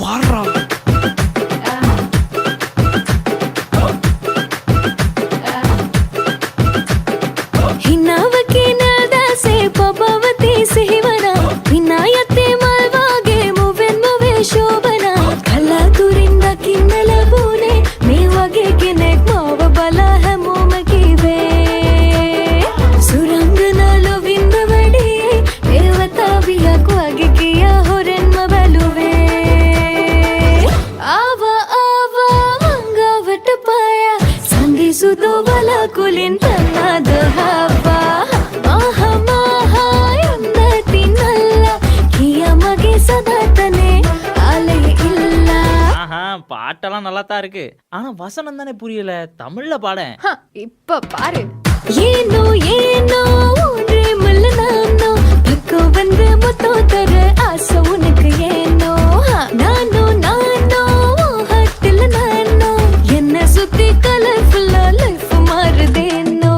பாடுறா. Kulin tanada hava maha maha yondatinalla kiyamage sadatane alai illa. பாட்டெல்லாம் நல்லா தான் இருக்கு, ஆனா வசனம் தானே புரியல. தமிழ்ல பாட. இப்ப பாரு. ஏனோ ஏனோ ஒன்றே முள்ள நானோ பக்கோ வந்து முத்தோ தர ஆசை உனக்கு ஏனோ நானோ நானோ ஹாட்டில் நானோ என்ன சுத்தி கலர்ஃபுல்லா life மாறுதேனோ.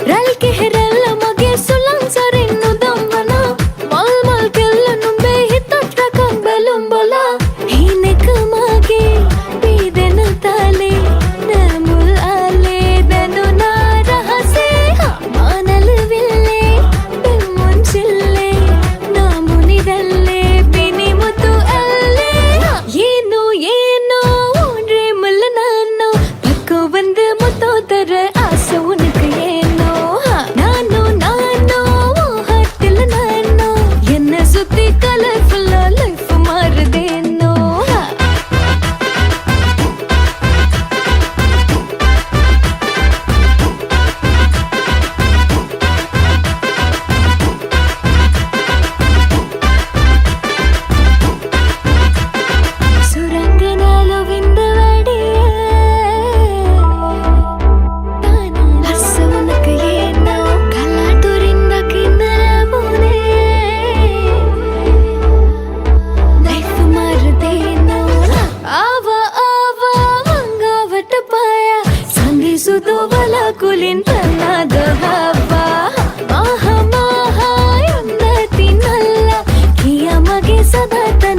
Ral ke heralla mage sulang sarinu damwana mal mal kelanu be hitatta kambalum bola hinek mage bidena tale namul ale danu na rahase manal ville bemmun sille namuni dalle bini mutu alle yeno yeno ondre mulla nanno pakko vandu mutto tara ஆசை உனக்கு ஏனோ நானோ நானோ ஹாட்டில் நானோ என்ன சுத்தி கலர்ஃபுல்லா life மாறுதேனோ. சுரங்கனாலோ விந்தவடி kulin tanada hava maha maha yondatinalla kiyamage sadatane